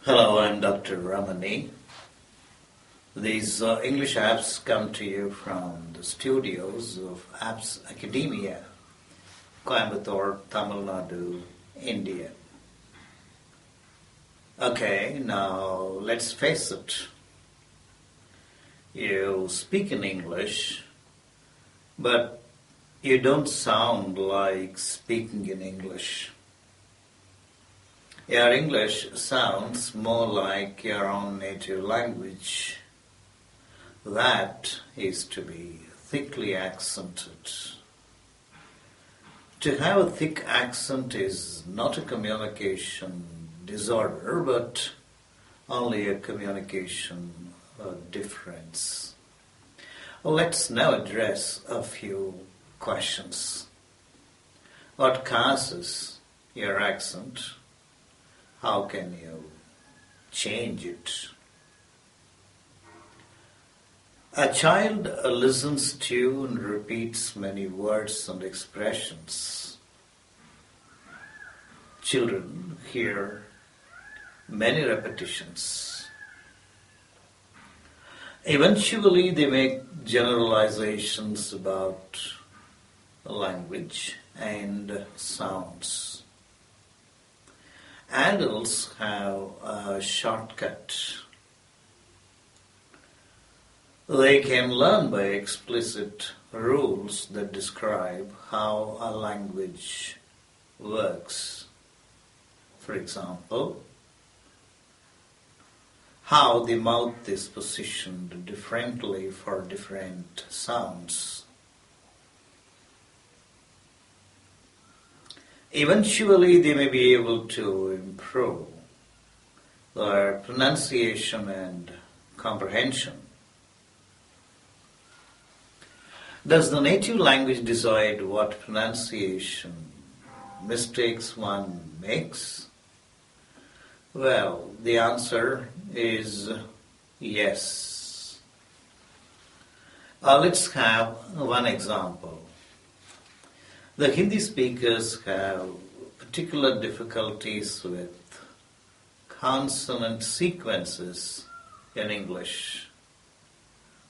Hello, I'm Dr. Ramani. These English apps come to you from the studios of Apps Academia, Coimbatore, Tamil Nadu, India. Okay, now let's face it. You speak in English, but you don't sound like speaking in English. Your English sounds more like your own native language. That is to be thickly accented. To have a thick accent is not a communication disorder, but only a communication difference. Let's now address a few questions. What causes your accent? How can you change it? A child listens to and repeats many words and expressions. Children hear many repetitions. Eventually, they make generalizations about language and sounds. Adults have a shortcut. They can learn by explicit rules that describe how a language works. For example, how the mouth is positioned differently for different sounds. Eventually, they may be able to improve their pronunciation and comprehension. Does the native language decide what pronunciation mistakes one makes? Well, the answer is yes. Let's have one example. The Hindi speakers have particular difficulties with consonant sequences in English.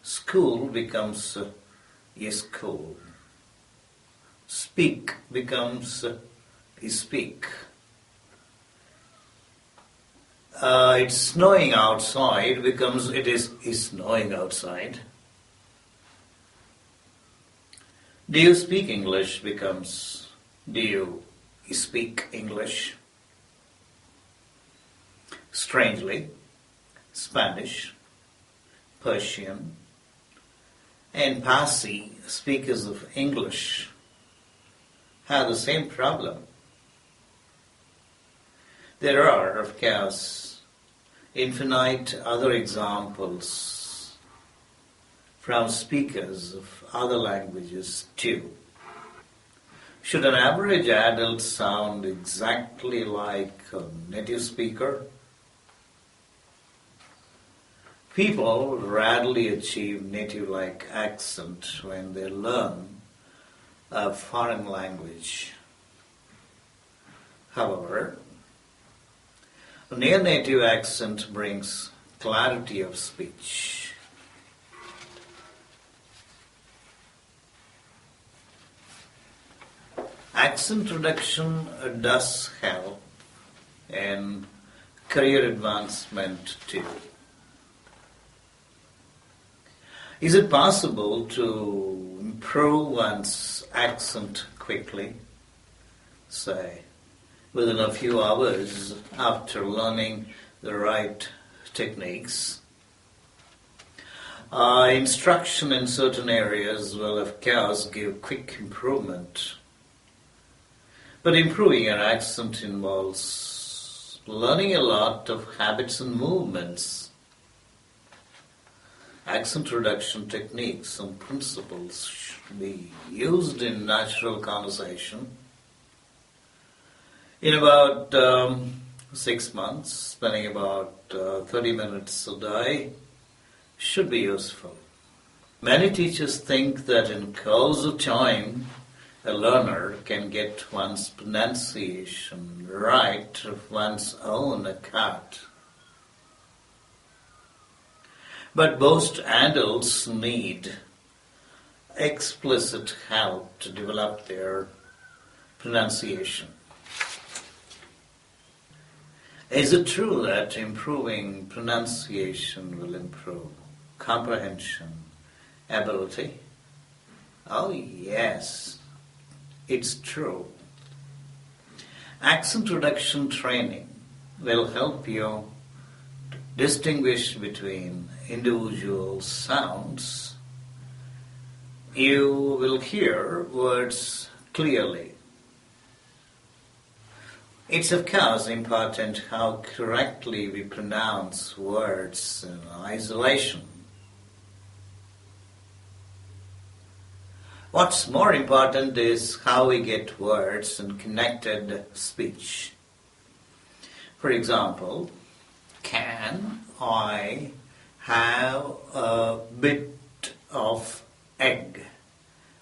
School becomes school. Speak becomes speak. It's snowing outside becomes it is snowing outside. Do you speak English becomes do you speak English? Strangely, Spanish, Persian, and Parsi speakers of English have the same problem. There are, of course, infinite other examples from speakers of other languages too. Should an average adult sound exactly like a native speaker? People rarely achieve native-like accent when they learn a foreign language. However, a near-native accent brings clarity of speech. Accent reduction does help in career advancement too. Is it possible to improve one's accent quickly, say, within a few hours after learning the right techniques? Instruction in certain areas will, of course, give quick improvement. But improving your accent involves learning a lot of habits and movements. Accent reduction techniques and principles should be used in natural conversation. In about 6 months, spending about 30 minutes a day should be useful. Many teachers think that in course of time, a learner can get one's pronunciation right of one's own accord. But most adults need explicit help to develop their pronunciation. Is it true that improving pronunciation will improve comprehension ability? Oh yes, it's true. Accent reduction training will help you distinguish between individual sounds. You will hear words clearly. It's of course important how correctly we pronounce words in isolation. What's more important is how we get words in connected speech. For example, can I have a bit of egg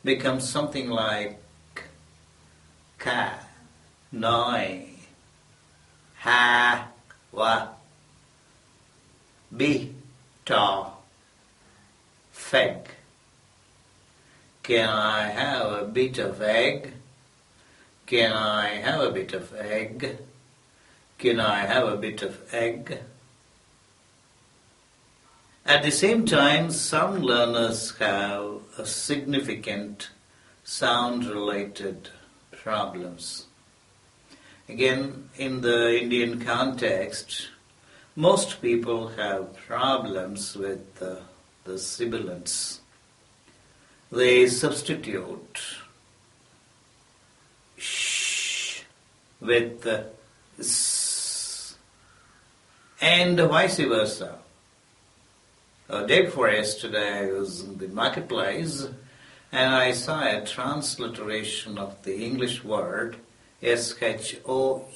becomes something like can I have a bit of egg? Can I have a bit of egg? Can I have a bit of egg? Can I have a bit of egg? At the same time, some learners have a significant sound-related problems. Again, in the Indian context, most people have problems with the sibilants. They substitute sh with s, and vice versa. Day before yesterday, I was in the marketplace and I saw a transliteration of the English word SHOES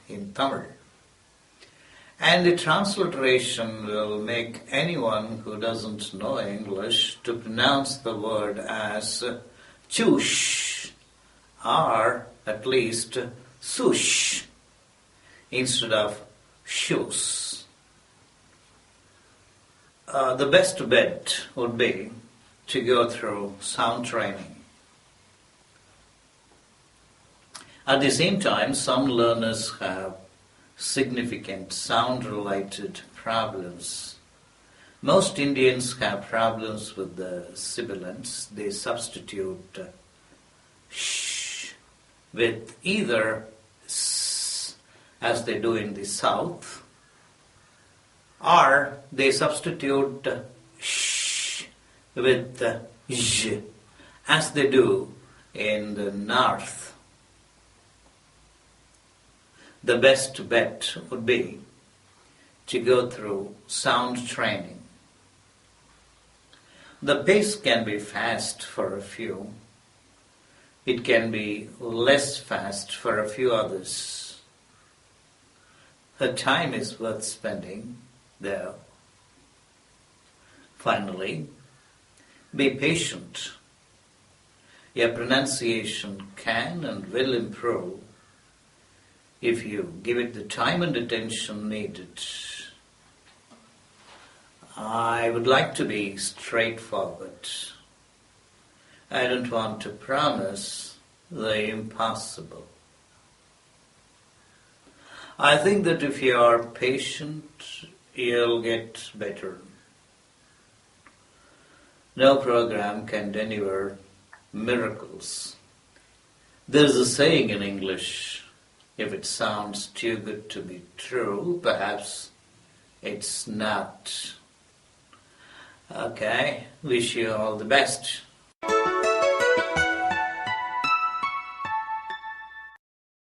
in Tamil. And the transliteration will make anyone who doesn't know English to pronounce the word as choosh or at least sush instead of shoes. The best bet would be to go through sound training. At the same time, some learners have significant sound-related problems. Most Indians have problems with the sibilants. They substitute sh with either s, as they do in the south, or they substitute sh with j, as they do in the north. The best bet would be to go through sound training. The pace can be fast for a few. It can be less fast for a few others. The time is worth spending there. Finally, be patient. Your pronunciation can and will improve if you give it the time and attention needed. I would like to be straightforward. I don't want to promise the impossible. I think that if you are patient, you'll get better. No program can deliver miracles. There's a saying in English, if it sounds too good to be true, perhaps it's not. Okay, wish you all the best.